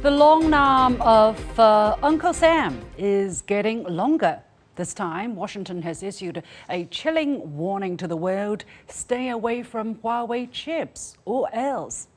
The long arm of Uncle Sam is getting longer. This time, Washington has issued a chilling warning to the world: stay away from Huawei chips or else.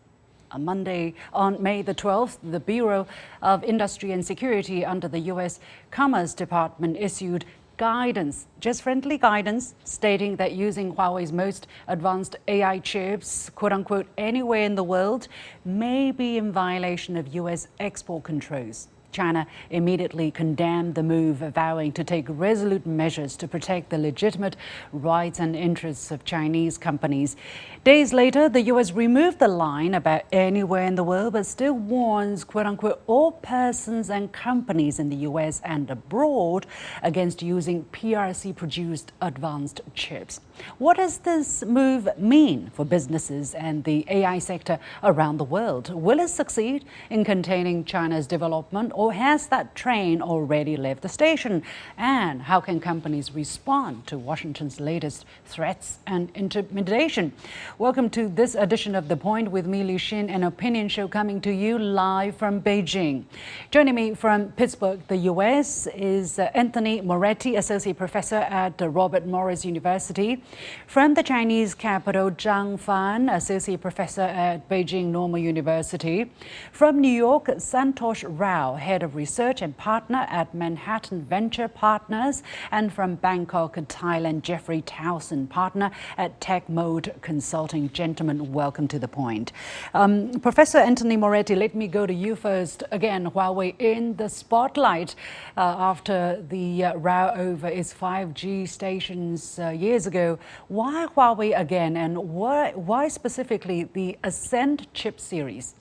On Monday, on May the 12th, the Bureau of Industry and Security under the U.S. Commerce Department issued guidance, just friendly guidance, stating that using Huawei's most advanced AI chips, quote unquote, anywhere in the world may be in violation of U.S. export controls. China immediately condemned the move, vowing to take resolute measures to protect the legitimate rights and interests of Chinese companies. Days later, the U.S. removed the line about anywhere in the world, but still warns, quote unquote, all persons and companies in the U.S. and abroad against using PRC-produced advanced chips. What does this move mean for businesses and the AI sector around the world? Will it succeed in containing China's development, or has that train already left the station? And how can companies respond to Washington's latest threats and intimidation? Welcome to this edition of The Point with me, Li Xin, an opinion show coming to you live from Beijing. Joining me from Pittsburgh, the U.S., is Anthony Moretti, Associate Professor at Robert Morris University. From the Chinese capital, Zhang Fan, Associate Professor at Beijing Normal University. From New York, Santosh Rao, Head of Research and Partner at Manhattan Venture Partners. And from Bangkok, Thailand, Jeffrey Towson, Partner at Tech Mode Consulting. Gentlemen, welcome to The Point. Professor Anthony Moretti, let me go to you first. Again, Huawei in the spotlight after the row over its 5G stations years ago. Why Huawei again, and why specifically the Ascend chip series?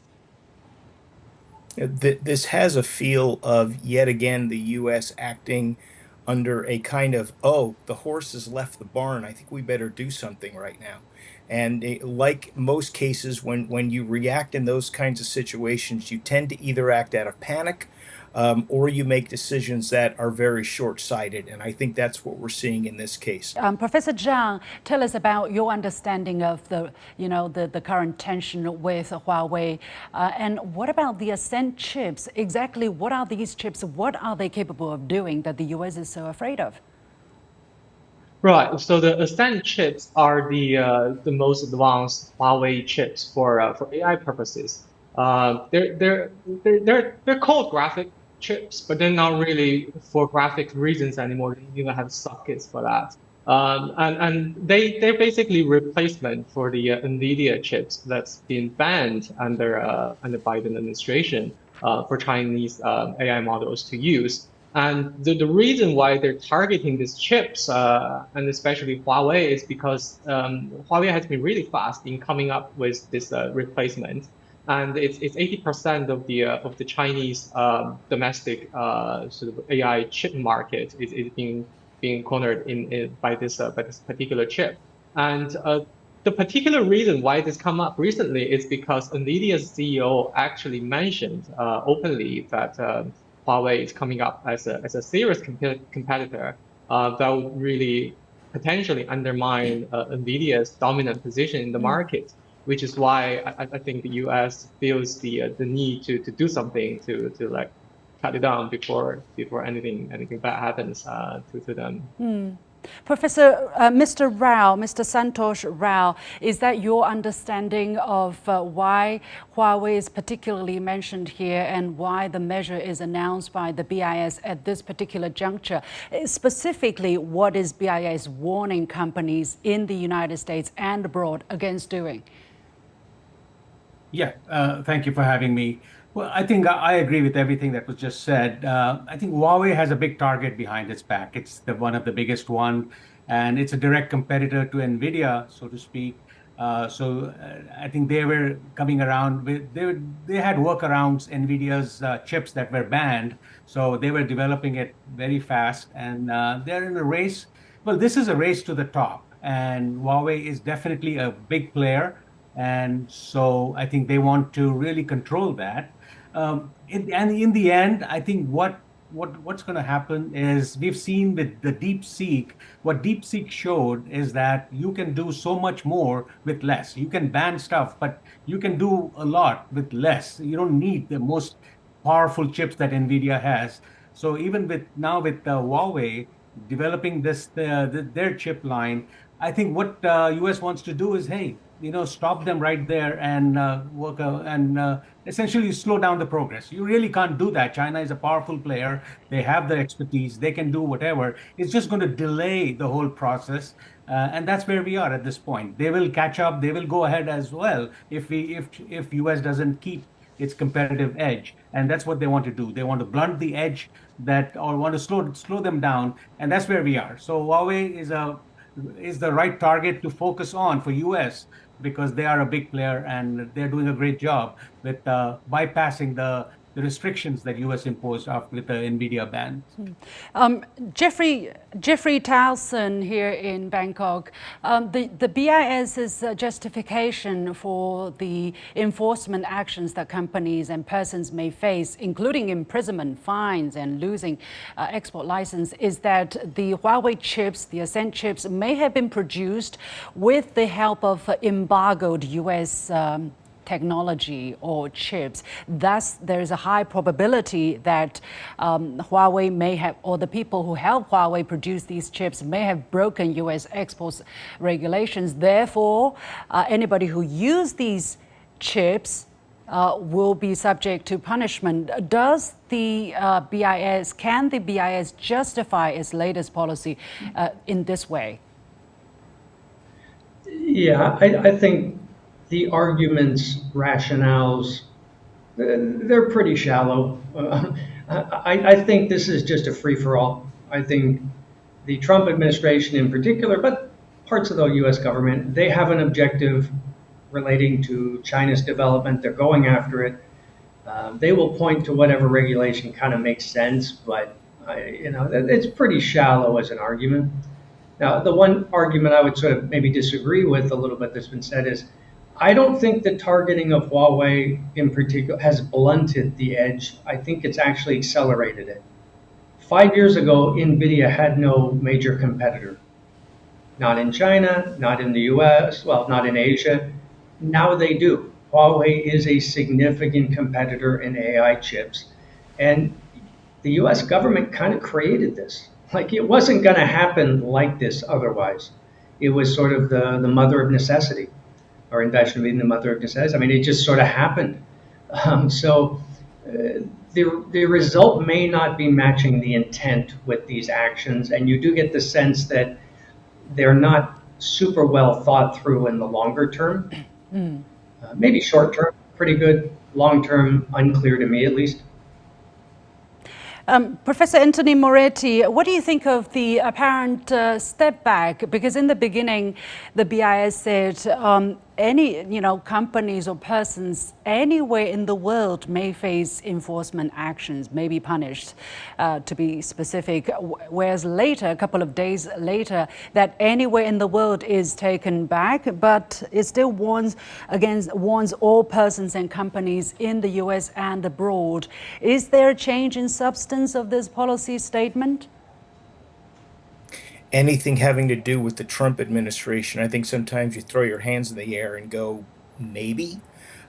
This has a feel of, yet again, the U.S. acting under a kind of, oh, the horse has left the barn, I think we better do something right now. And like most cases, when you react in those kinds of situations, you tend to either act out of panic, or you make decisions that are very short-sighted. And I think that's what we're seeing in this case. Professor Zhang, tell us about your understanding of the current tension with Huawei. And what about the Ascend chips? Exactly what are these chips? What are they capable of doing that the U.S. is so afraid of? Right. So the Ascend chips are the most advanced Huawei chips for AI purposes. They're called graphic chips, but they're not really for graphic reasons anymore. They even have sockets for that. And they're basically replacement for the NVIDIA chips that's been banned under Biden administration for Chinese AI models to use. And the reason why they're targeting these chips, and especially Huawei, is because Huawei has been really fast in coming up with this replacement, and it's 80% of the Chinese domestic sort of AI chip market is being cornered by this particular chip. And the particular reason why this come up recently is because NVIDIA's CEO actually mentioned openly that Huawei is coming up as a serious competitor that would really potentially undermine NVIDIA's dominant position in the market, which is why I think the U.S. feels the need to do something to like cut it down before anything bad happens to them. Professor, Mr. Rao, Mr. Santosh Rao, is that your understanding of why Huawei is particularly mentioned here and why the measure is announced by the BIS at this particular juncture? Specifically, what is BIS warning companies in the United States and abroad against doing? Yeah, thank you for having me. Well, I think I agree with everything that was just said. I think Huawei has a big target behind its back. It's one of the biggest one, and it's a direct competitor to NVIDIA, so to speak. I think they were coming around with they had workarounds NVIDIA's chips that were banned, so they were developing it very fast, and they're in a race. Well, this is a race to the top, and Huawei is definitely a big player. And so I think they want to really control that. And in the end, I think what's going to happen is we've seen with the DeepSeek, what DeepSeek showed is that you can do so much more with less. You can ban stuff, but you can do a lot with less. You don't need the most powerful chips that NVIDIA has. So even with now with Huawei developing their chip line, I think what US wants to do is, hey, stop them right there and work and essentially slow down the progress. You really can't do that. China is a powerful player. They have the expertise. They can do whatever. It's just going to delay the whole process. And that's where we are at this point. They will catch up. They will go ahead as well if US doesn't keep its competitive edge. And that's what they want to do. They want to blunt the edge that or want to slow them down. And that's where we are. So Huawei is the right target to focus on for US because they are a big player and they're doing a great job with bypassing the restrictions that US imposed after with the NVIDIA ban. Jeffrey Towson here in Bangkok. The BIS's justification for the enforcement actions that companies and persons may face, including imprisonment, fines, and losing export license, is that the Huawei chips, the Ascent chips, may have been produced with the help of embargoed US technology or chips. Thus, there is a high probability that Huawei may have, or the people who help Huawei produce these chips may have broken US export regulations. Therefore, anybody who use these chips will be subject to punishment. Does the can the BIS justify its latest policy in this way? Yeah, I think the arguments, rationales, they're pretty shallow. I think this is just a free-for-all. I think the Trump administration in particular, but parts of the US government, they have an objective relating to China's development. They're going after it. They will point to whatever regulation kind of makes sense, but it's pretty shallow as an argument. Now, the one argument I would sort of maybe disagree with a little bit that's been said is, I don't think the targeting of Huawei in particular has blunted the edge. I think it's actually accelerated it. 5 years ago, NVIDIA had no major competitor. Not in China, not in the US, well, not in Asia. Now they do. Huawei is a significant competitor in AI chips. And the US government kind of created this. Like, it wasn't going to happen like this otherwise. It was sort of the mother of necessity. Or invention being the mother of necessity. I mean, it just sort of happened. The result may not be matching the intent with these actions, and you do get the sense that they're not super well thought through in the longer term. Maybe short term, pretty good. Long term, unclear to me at least. Professor Anthony Moretti, what do you think of the apparent step back? Because in the beginning, the BIS said any companies or persons anywhere in the world may face enforcement actions, may be punished, to be specific. Whereas later, a couple of days later, that anywhere in the world is taken back, but it still warns all persons and companies in the US and abroad. Is there a change in substance of this policy statement? Anything having to do with the Trump administration, I think sometimes you throw your hands in the air and go, maybe.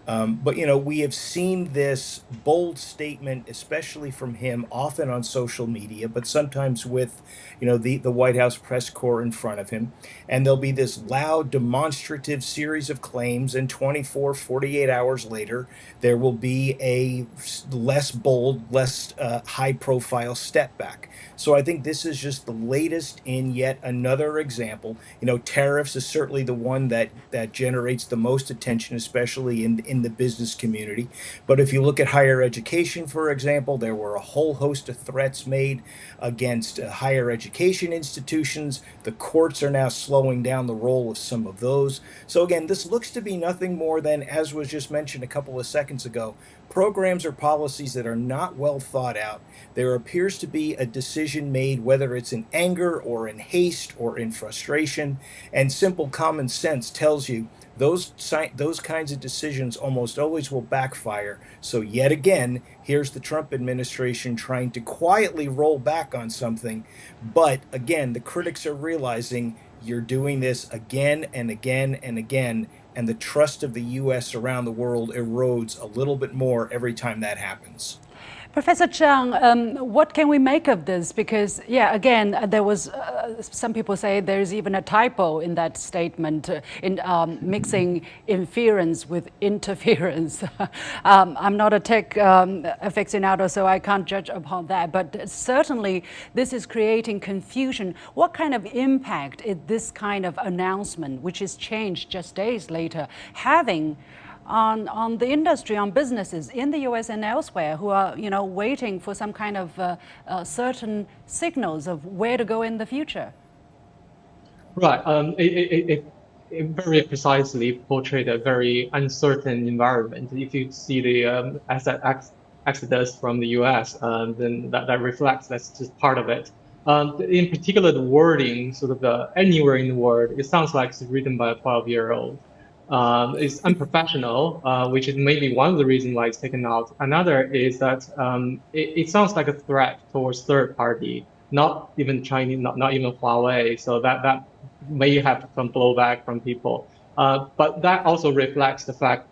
But we have seen this bold statement, especially from him, often on social media, but sometimes with, the White House press corps in front of him. And there'll be this loud, demonstrative series of claims, and 24, 48 hours later, there will be a less bold, less high-profile step back. So I think this is just the latest in yet another example. Tariffs is certainly the one that generates the most attention, especially in the business community. But if you look at higher education, for example, there were a whole host of threats made against higher education institutions. The courts are now slowing down the roll of some of those. So again, this looks to be nothing more than, as was just mentioned a couple of seconds ago, programs or policies that are not well thought out. There appears to be a decision made, whether it's in anger or in haste or in frustration, and simple common sense tells you those kinds of decisions almost always will backfire. So yet again, here's the Trump administration trying to quietly roll back on something. But again, the critics are realizing you're doing this again and again and again, and the trust of the U.S. around the world erodes a little bit more every time that happens. Professor Chang, what can we make of this? Because, yeah, again, there was, some people say there's even a typo in that statement in mixing inference with interference. I'm not a tech aficionado, so I can't judge upon that. But certainly, this is creating confusion. What kind of impact is this kind of announcement, which is changed just days later, having on the industry, on businesses in the US and elsewhere who are, waiting for some kind of certain signals of where to go in the future? Right. It very precisely portrayed a very uncertain environment. If you see the exodus from the US, then that reflects that's just part of it. In particular, the wording, sort of anywhere in the word, it sounds like it's written by a 12-year-old. It's unprofessional, which is maybe one of the reasons why it's taken out. Another is that it sounds like a threat towards third party, not even Chinese, not even Huawei. So that may have some blowback from people. But that also reflects the fact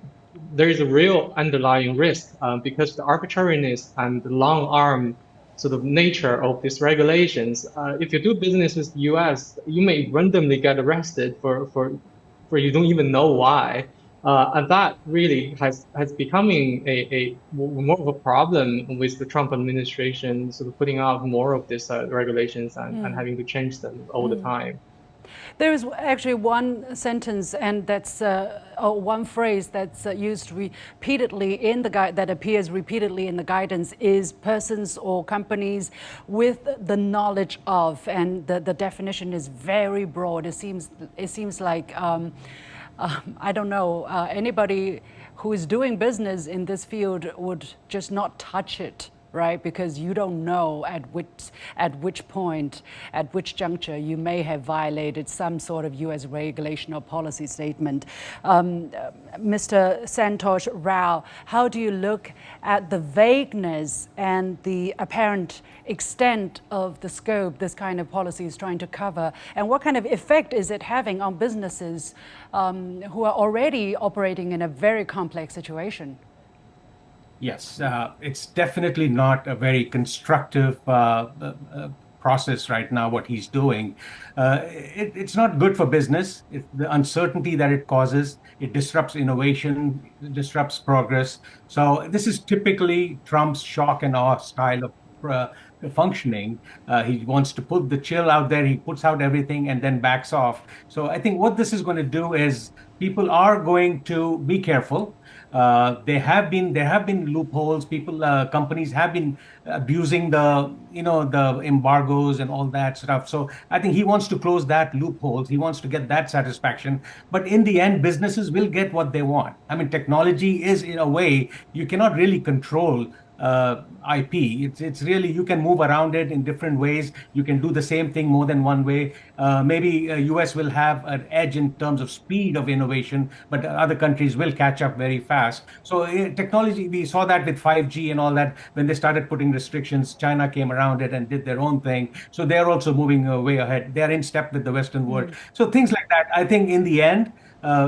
there is a real underlying risk because the arbitrariness and the long arm sort of nature of these regulations. If you do business with the US, you may randomly get arrested for you don't even know why. And that really has becoming a more of a problem with the Trump administration sort of putting out more of these regulations and having to change them all the time. There is actually one sentence, and that's one phrase that's used repeatedly in the guide, that appears repeatedly in the guidance, is persons or companies with the knowledge of, and the definition is very broad. It seems like I don't know, anybody who is doing business in this field would just not touch it, right? Because you don't know at which point, at which juncture you may have violated some sort of US regulation or policy statement. Mr. Santosh Rao, how do you look at the vagueness and the apparent extent of the scope this kind of policy is trying to cover? And what kind of effect is it having on businesses who are already operating in a very complex situation? Yes, it's definitely not a very constructive process right now, what he's doing. It's not good for business. The uncertainty that it causes, it disrupts innovation, it disrupts progress. So this is typically Trump's shock and awe style of functioning. He wants to put the chill out there. He puts out everything and then backs off. So I think what this is going to do is people are going to be careful. There have been loopholes. Companies have been abusing the embargoes and all that stuff. So I think he wants to close that loophole. He wants to get that satisfaction. But in the end, businesses will get what they want. I mean, technology is, in a way, you cannot really control IP. It's really, you can move around it in different ways. You can do the same thing more than one way. Maybe US will have an edge in terms of speed of innovation, but other countries will catch up very fast. So technology, we saw that with 5G and all that. When they started putting restrictions, China came around it and did their own thing. So they're also moving way ahead. They're in step with the Western world. So things like that, I think in the end,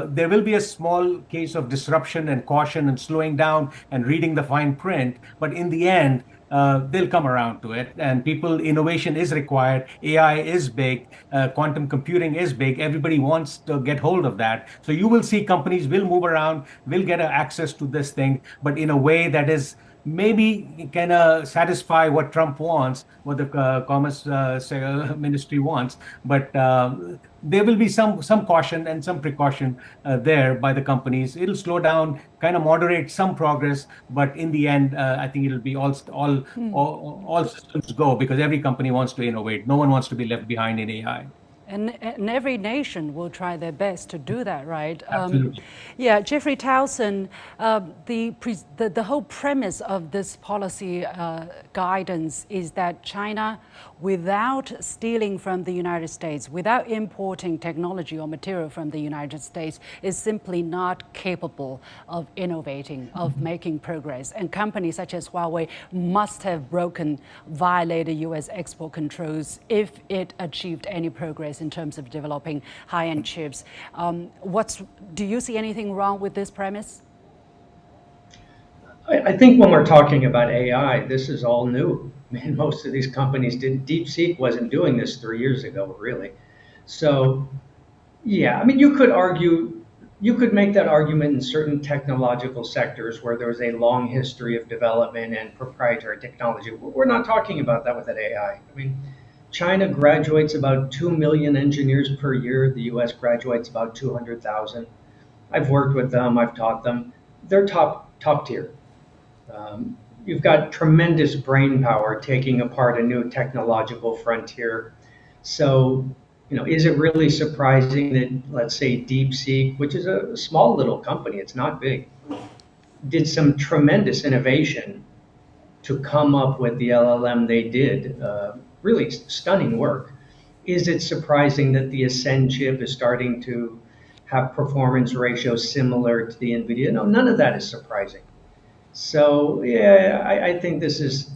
there will be a small case of disruption and caution and slowing down and reading the fine print. But in the end, they'll come around to it. And innovation is required. AI is big. Quantum computing is big. Everybody wants to get hold of that. So you will see companies will move around, will get access to this thing, but in a way that is maybe can satisfy what Trump wants, what the Commerce Ministry wants. But there will be some caution and some precaution there by the companies. It'll slow down, kind of moderate some progress, but in the end, I think it'll be all systems go, because every company wants to innovate. No one wants to be left behind in AI. And every nation will try their best to do that, right? Absolutely. Yeah, Jeffrey Towson, the whole premise of this policy guidance is that China, without stealing from the United States, without importing technology or material from the United States, is simply not capable of innovating, of making progress. And companies such as Huawei must have violated US export controls if it achieved any progress in terms of developing high-end chips. Do you see anything wrong with this premise? I think when we're talking about AI, this is all new. I mean, most of these companies didn't, DeepSeek wasn't doing this 3 years ago, really. So, yeah, I mean, you could make that argument in certain technological sectors where there's a long history of development and proprietary technology. We're not talking about that with an AI. I mean, China graduates about 2 million engineers per year. The US graduates about 200,000. I've worked with them, I've taught them. They're top tier. You've got tremendous brain power taking apart a new technological frontier. So, is it really surprising that, let's say, DeepSeek, which is a small little company, it's not big, did some tremendous innovation to come up with the LLM they did? Really stunning work. Is it surprising that the Ascend chip is starting to have performance ratios similar to the NVIDIA? No, none of that is surprising. So, yeah, I think this is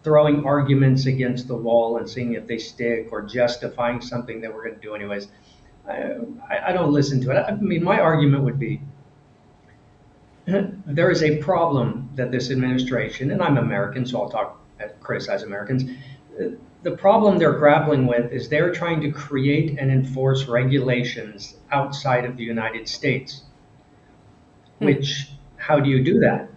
throwing arguments against the wall and seeing if they stick or justifying something that we're going to do anyways. I don't listen to it. I mean, my argument would be there is a problem that this administration, and I'm American, so criticize Americans. The problem they're grappling with is they're trying to create and enforce regulations outside of the United States. Which, how do you do that?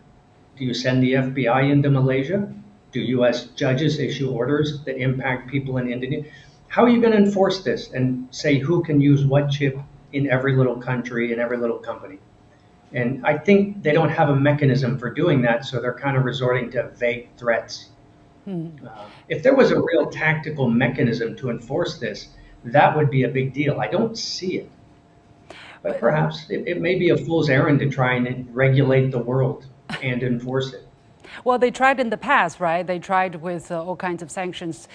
Do you send the FBI into Malaysia? Do US judges issue orders that impact people in Indonesia? How are you going to enforce this and say who can use what chip in every little country, in every little company? And I think they don't have a mechanism for doing that, so they're kind of resorting to vague threats. If there was a real tactical mechanism to enforce this, that would be a big deal. I don't see it. But perhaps it may be a fool's errand to try and regulate the world and enforce it. Well, they tried in the past, right? They tried with all kinds of sanctions,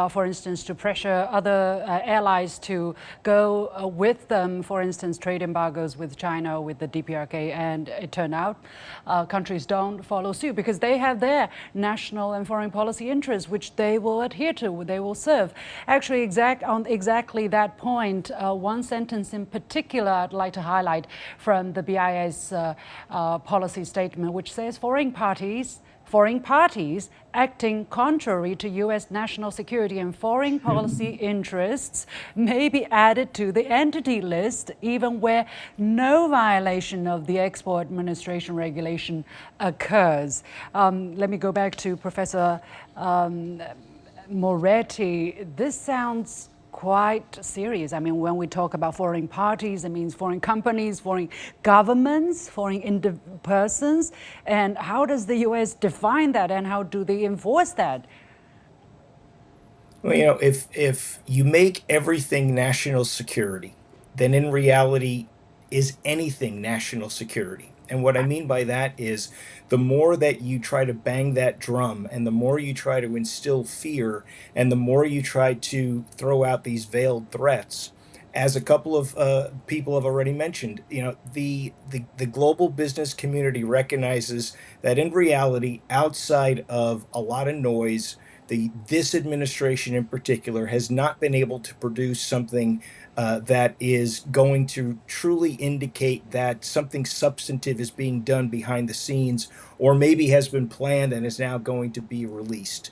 for instance, to pressure other allies to go with them, for instance, trade embargoes with China, with the DPRK, and it turned out countries don't follow suit because they have their national and foreign policy interests, which they will adhere to, they will serve. Actually, on exactly that point, one sentence in particular I'd like to highlight from the BIS policy statement, which says foreign parties acting contrary to U.S. national security and foreign policy interests may be added to the entity list, even where no violation of the Export Administration Regulation occurs. Let me go back to Professor Moretti. This sounds quite serious. I mean, when we talk about foreign parties, it means foreign companies, foreign governments, foreign persons. And how does the U.S. define that and how do they enforce that? Well, if you make everything national security, then in reality, is anything national security? And what I mean by that is the more that you try to bang that drum and the more you try to instill fear and the more you try to throw out these veiled threats, as a couple of people have already mentioned, the global business community recognizes that in reality, outside of a lot of noise, this administration in particular has not been able to produce something that is going to truly indicate that something substantive is being done behind the scenes, or maybe has been planned and is now going to be released.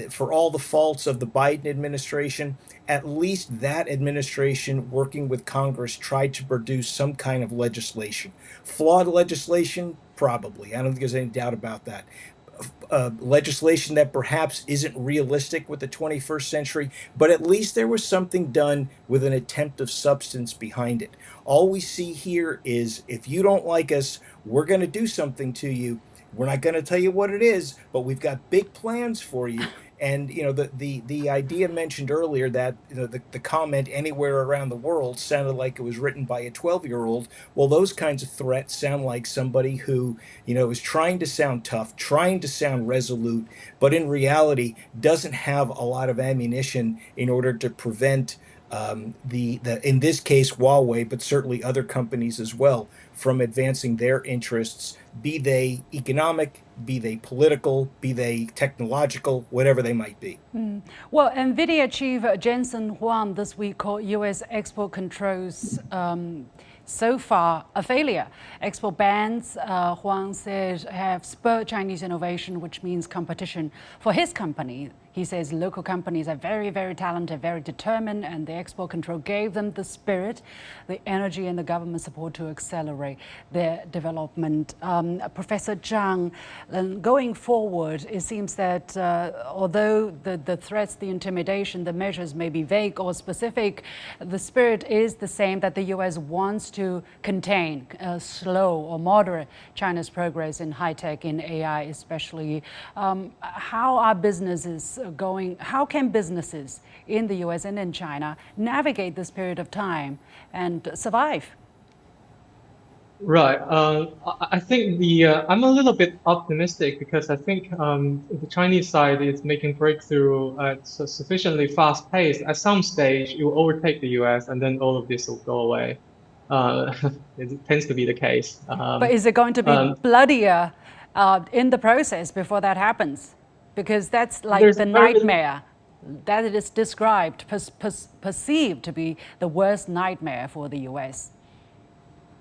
For all the faults of the Biden administration, at least that administration, working with Congress, tried to produce some kind of legislation. Flawed legislation, probably. I don't think there's any doubt about that. Legislation that perhaps isn't realistic with the 21st century, but at least there was something done with an attempt of substance behind it. All we see here is if you don't like us, we're going to do something to you. We're not going to tell you what it is, but we've got big plans for you. And the idea mentioned earlier that the comment anywhere around the world sounded like it was written by a 12-year-old. Well, those kinds of threats sound like somebody who is trying to sound tough, trying to sound resolute, but in reality doesn't have a lot of ammunition in order to prevent the in this case Huawei, but certainly other companies as well, from advancing their interests, be they economic, be they political, be they technological, whatever they might be. Well, NVIDIA chief Jensen Huang this week called U.S. export controls so far a failure. Export bans, Huang said, have spurred Chinese innovation, which means competition for his company. He says local companies are very, very talented, very determined, and the export control gave them the spirit, the energy, and the government support to accelerate their development. Professor Zhang, going forward, it seems that although the threats, the intimidation, the measures may be vague or specific, the spirit is the same, that the U.S. wants to contain, slow or moderate China's progress in high tech, in AI especially. How are businesses going? How can businesses in the U.S. and in China navigate this period of time and survive? Right. I think I'm a little bit optimistic because I think the Chinese side is making breakthrough at a sufficiently fast pace. At some stage, it will overtake the U.S. and then all of this will go away. It tends to be the case. But is it going to be bloodier in the process before that happens? Because that's like the nightmare that it is described, perceived to be the worst nightmare for the U.S.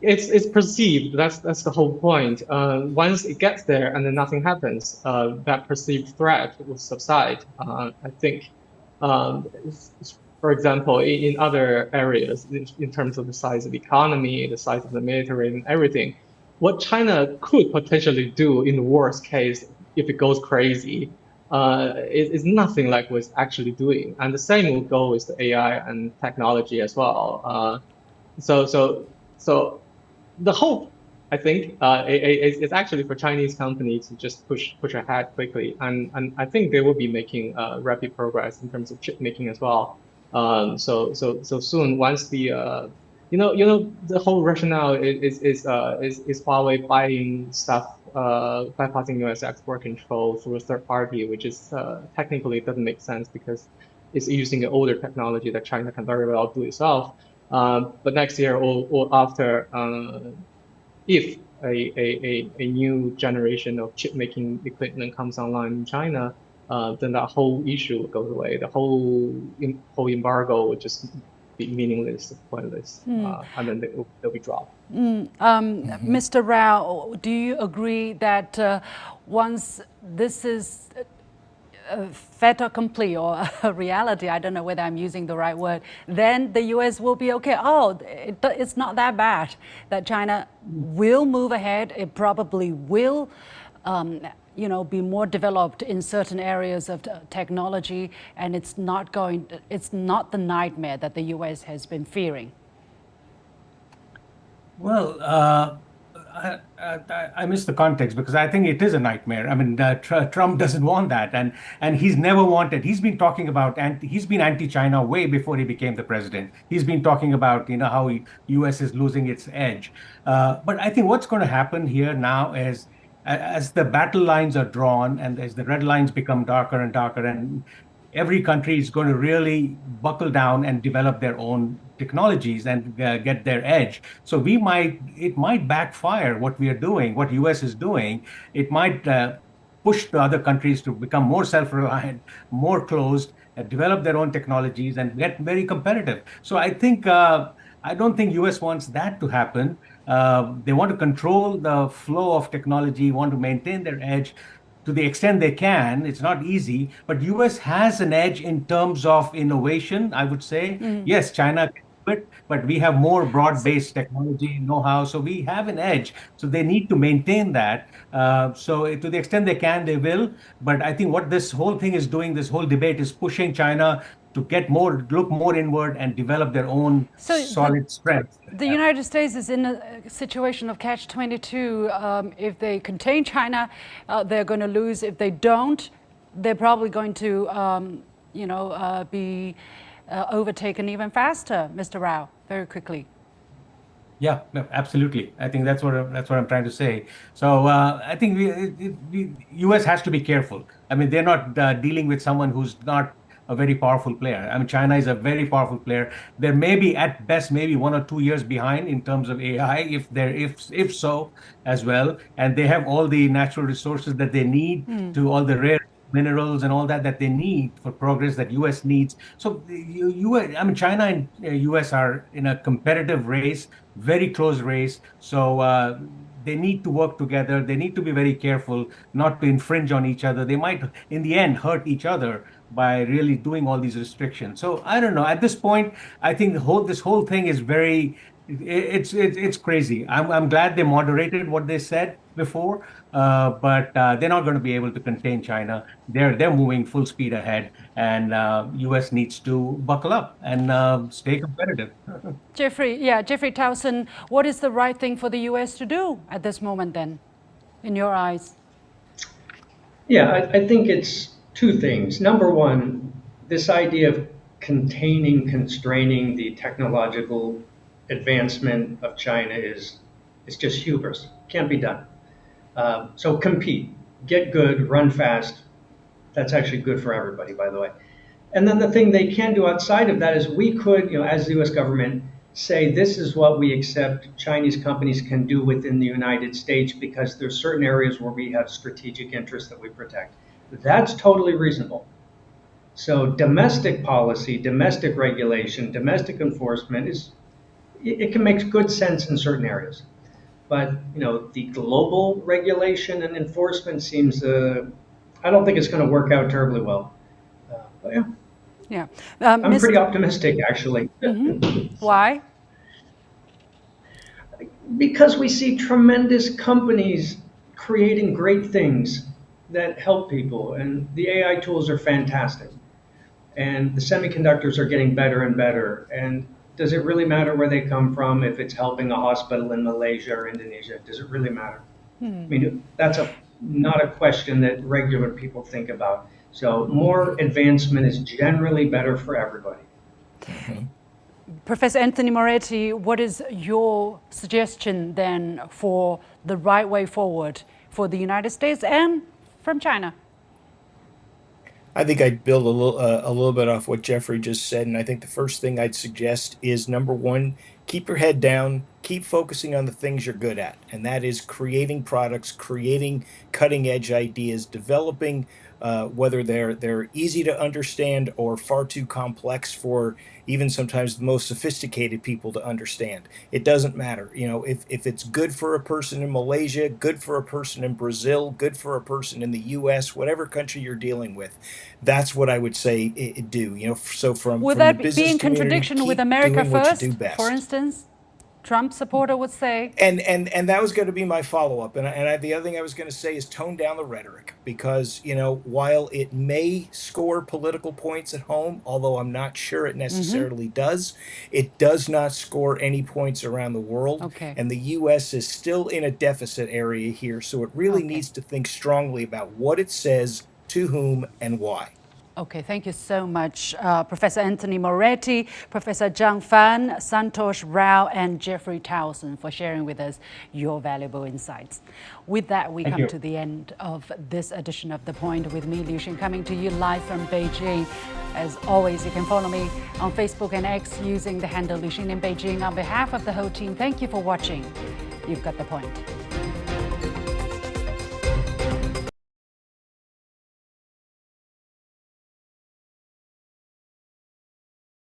It's perceived. That's the whole point. Once it gets there and then nothing happens, that perceived threat will subside. I think, for example, in other areas, in terms of the size of the economy, the size of the military, and everything, what China could potentially do in the worst case, if it goes crazy, is nothing like what it's actually doing. And the same will go with the AI and technology as well. So the hope, I think, is actually for Chinese companies to just push ahead quickly, and I think they will be making rapid progress in terms of chip making as well. So soon, once the the whole rationale is Huawei buying stuff, bypassing U.S. export control through a third party, which is technically doesn't make sense because it's using an older technology that China can very well do itself. But next year or after, if a new generation of chip making equipment comes online in China, then that whole issue goes away. The whole embargo would just be meaningless, pointless, and then they'll be dropped. Mr. Rao, do you agree that once this is fait accompli or a reality, I don't know whether I'm using the right word, then the U.S. will be okay? Oh, it's not that bad, that China will move ahead. It probably will be more developed in certain areas of technology, and it's not the nightmare that the U.S. has been fearing. Well, I miss the context because I think it is a nightmare. I mean, Trump doesn't want that, and he's never wanted. He's been talking about, and he's been anti-China way before he became the president. He's been talking about how U.S. is losing its edge. But I think what's going to happen here now is, as the battle lines are drawn and as the red lines become darker and darker, and every country is going to really buckle down and develop their own technologies and get their edge. So it might backfire what we are doing, what US is doing. It might push the other countries to become more self-reliant, more closed, develop their own technologies and get very competitive. So I think I don't think US wants that to happen. They want to control the flow of technology, want to maintain their edge to the extent they can. It's not easy, but US has an edge in terms of innovation, I would say. Yes, China can do it, but we have more broad-based technology know-how, so we have an edge. So they need to maintain that. So to the extent they can, they will. But I think what this whole thing is doing, this whole debate is pushing China to look more inward and develop their own solid strength. The United States is in a situation of catch-22. If they contain China, they're going to lose. If they don't, they're probably going to, be overtaken even faster. Mr. Rao, very quickly. Yeah, no, absolutely. I think that's what I'm trying to say. So I think the U.S. has to be careful. I mean, they're not dealing with someone who's not a very powerful player. I mean, China is a very powerful player. There may be at best maybe 1 or 2 years behind in terms of AI, if so as well. And they have all the natural resources that they need to all the rare minerals and all that they need for progress that U.S. needs. So I mean, China and U.S. are in a competitive race, very close race. So they need to work together. They need to be very careful not to infringe on each other. They might, in the end, hurt each other by really doing all these restrictions. So I don't know. At this point, I think this whole thing is very it's crazy. I'm glad they moderated what they said before, but they're not going to be able to contain China. They're moving full speed ahead, and U.S. needs to buckle up and stay competitive. Jeffrey Towson, what is the right thing for the U.S. to do at this moment then, in your eyes? Yeah, I think it's two things. Number one, this idea of containing, constraining the technological advancement of China is just hubris. Can't be done. So compete, get good, run fast. That's actually good for everybody, by the way. And then the thing they can do outside of that is we could, as the U.S. government, say this is what we accept Chinese companies can do within the United States because there's certain areas where we have strategic interests that we protect. That's totally reasonable. So domestic policy, domestic regulation, domestic enforcement it can make good sense in certain areas. But the global regulation and enforcement seems I don't think it's going to work out terribly well. But yeah. Yeah. I'm pretty optimistic, actually. Why? Because we see tremendous companies creating great things that help people, and the AI tools are fantastic. And the semiconductors are getting better and better. And does it really matter where they come from? If it's helping a hospital in Malaysia or Indonesia, does it really matter? I mean, that's not a question that regular people think about. So more advancement is generally better for everybody. Professor Anthony Moretti, what is your suggestion then for the right way forward for the United States and from China? I think I'd build a little bit off what Jeffrey just said, and I think the first thing I'd suggest is number one, keep your head down, keep focusing on the things you're good at, and that is creating products, creating cutting edge ideas, developing whether they're easy to understand or far too complex for even sometimes the most sophisticated people to understand. It doesn't matter. If it's good for a person in Malaysia, good for a person in Brazil, good for a person in the US, whatever country you're dealing with, that's what I would say do. So from Would the that business be in community, contradiction keep with America doing what you first, do best. for instance? Trump supporter would say. And that was going to be my follow-up. And the other thing I was going to say is tone down the rhetoric because, while it may score political points at home, although I'm not sure it necessarily does, it does not score any points around the world. Okay. And the U.S. is still in a deficit area here. So it really needs to think strongly about what it says, to whom, and why. Okay, thank you so much, Professor Anthony Moretti, Professor Zhang Fan, Santosh Rao, and Jeffrey Towson for sharing with us your valuable insights. With that, we come to the end of this edition of The Point with me, Liu Xin, coming to you live from Beijing. As always, you can follow me on Facebook and X using the handle Liu Xin in Beijing. On behalf of the whole team, thank you for watching. You've got The Point.